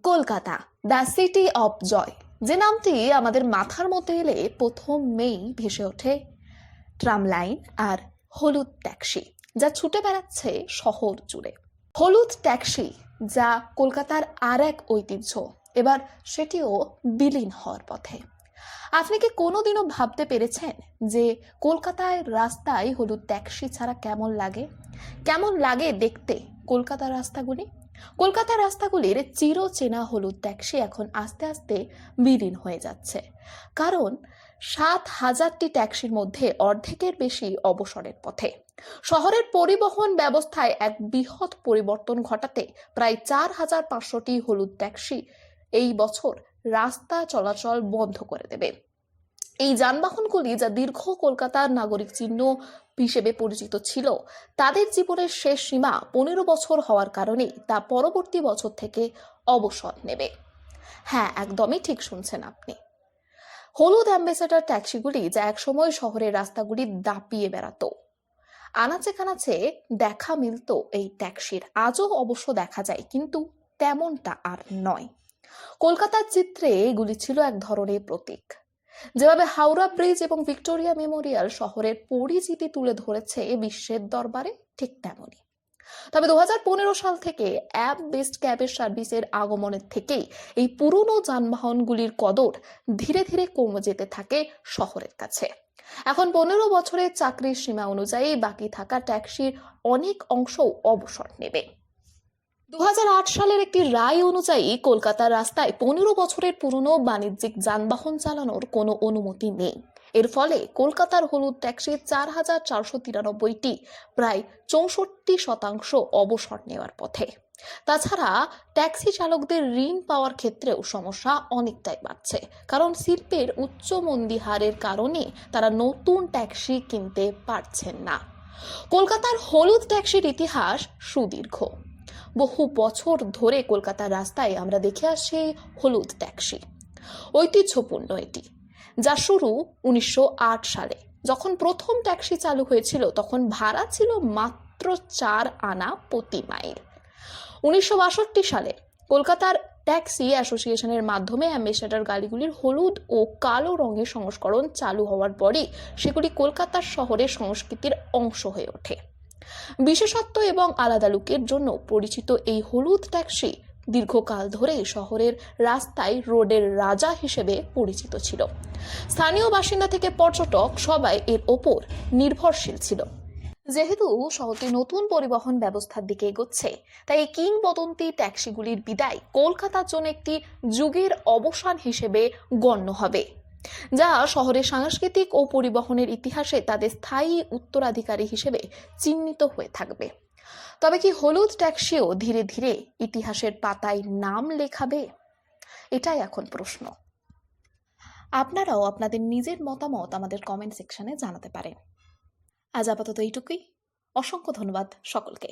Kolkata, the city of joy, যে নামটি আমাদের মাথার মধ্যে এলে প্রথমেই ভেসে ওঠে ট্রাম লাইন আর হলুদ ট্যাক্সি, যা ছুটে বেড়াচ্ছে শহর জুড়ে। হলুদ ট্যাক্সি, যা কলকাতার আর এক ঐতিহ্য, এবার সেটিও বিলীন হওয়ার পথে। আপনি কি কোনোদিনও ভাবতে পেরেছেন যে কলকাতায় রাস্তায় হলুদ ট্যাক্সি ছাড়া কেমন লাগে দেখতে কলকাতার রাস্তাগুলি? কলকাতার রাস্তাগুলির চিরচেনা হলুদ ট্যাক্সি এখন আস্তে আস্তে বিলীন হয়ে যাচ্ছে, কারণ 7,000টি ট্যাক্সির মধ্যে অর্ধেকের বেশি অবসরের পথে। শহরের পরিবহন ব্যবস্থায় এক বৃহৎ পরিবর্তন ঘটাতে প্রায় 4,500টি হলুদ ট্যাক্সি এই বছর রাস্তা চলাচল বন্ধ করে দেবে। এই যানবাহনগুলি, যা দীর্ঘ কলকাতার নাগরিক চিহ্ন হিসেবে পরিচিত ছিল, তাদের জীবনের শেষ সীমা 15 বছর হওয়ার কারণে তা পরবর্তী বছর থেকে অবসর নেবে। হ্যাঁ, একদমই ঠিক শুনছেন আপনি। হলুদ অ্যাম্বাসেডর ট্যাক্সিগুলি, যা একসময় শহরের রাস্তাগুলি দাপিয়ে বেড়াতো, আনাচে কানাচে দেখা মিলত এই ট্যাক্সির, আজও অবশ্য দেখা যায়, কিন্তু তেমনটা আর নয়। কলকাতার চিত্রে এগুলি ছিল এক ধরনের প্রতীক। যেভাবে হাওড়া ব্রিজ এবং ভিক্টোরিয়া মেমোরিয়াল শহরের পরিচিতি তুলে ধরেছে বিশ্বের দরবারে, ঠিক তেমনই। তবে 2015 সাল থেকে অ্যাপ বেসড ক্যাবের সার্ভিসের আগমনের থেকেই এই পুরনো যানবাহনগুলির কদর ধীরে ধীরে কমে যেতে থাকে শহরের কাছে। এখন 15 বছরের চাকরির সীমা অনুযায়ী বাকি থাকা ট্যাক্সির অনেক অংশও অবসর নেবে। 2008 সালের একটি রায় অনুযায়ী কলকাতার রাস্তায় 15 বছরের পুরনো বাণিজ্যিক যানবাহন চালানোর কোনো অনুমতি নেই। এর ফলে কলকাতার হলুদ ট্যাক্সির 4,493টি, প্রায় 64% অবসর নেওয়ার পথে। তাছাড়া ট্যাক্সি চালকদের ঋণ পাওয়ার ক্ষেত্রেও সমস্যা অনেকটাই বাড়ছে, কারণ শিল্পের উচ্চ মন্দী হারের কারণে তারা নতুন ট্যাক্সি কিনতে পারছেন না। কলকাতার হলুদ ট্যাক্সির ইতিহাস সুদীর্ঘ। বহু বছর ধরে কলকাতার রাস্তায় আমরা দেখে আসছি হলুদ ট্যাক্সি। ঐতিহ্যপূর্ণ এটি, যা শুরু 1908 সালে। যখন প্রথম ট্যাক্সি চালু হয়েছিল, তখন ভাড়া ছিল মাত্র 4 আনা প্রতি মাইল। 1962 সালে কলকাতার ট্যাক্সি অ্যাসোসিয়েশনের মাধ্যমে অ্যাম্বাসেডর গাড়িগুলির হলুদ ও কালো রঙের সংস্করণ চালু হওয়ার পরই সেগুলি কলকাতার শহরের সংস্কৃতির অংশ হয়ে ওঠে। বিশেষত্ব এবং আলাদা লুকের জন্য পরিচিত এই হলুদ ট্যাক্সি দীর্ঘকাল ধরে শহরের রাস্তায় রোডের রাজা হিসেবে পরিচিত ছিল। স্থানীয় বাসিন্দা থেকে পর্যটক সবাই এর ওপর নির্ভরশীল ছিল। যেহেতু শহরটি নতুন পরিবহন ব্যবস্থার দিকে এগোচ্ছে, তাই এই কিংবদন্তি ট্যাক্সিগুলির বিদায় কলকাতার জন্য একটি যুগের অবসান হিসেবে গণ্য হবে, যা শহরের সাংস্কৃতিক ও পরিবহনের ইতিহাসে তাদের স্থায়ী উত্তরাধিকারী হিসেবে চিহ্নিত হয়ে থাকবে। তবে কি হলুদ ট্যাক্সিও ধীরে ধীরে ইতিহাসের পাতায় নাম লেখাবে? এটাই এখন প্রশ্ন। আপনারাও আপনাদের নিজের মতামত আমাদের কমেন্ট সেকশনে জানাতে পারেন। আজ আপাতত এইটুকুই। অসংখ্য ধন্যবাদ সকলকে।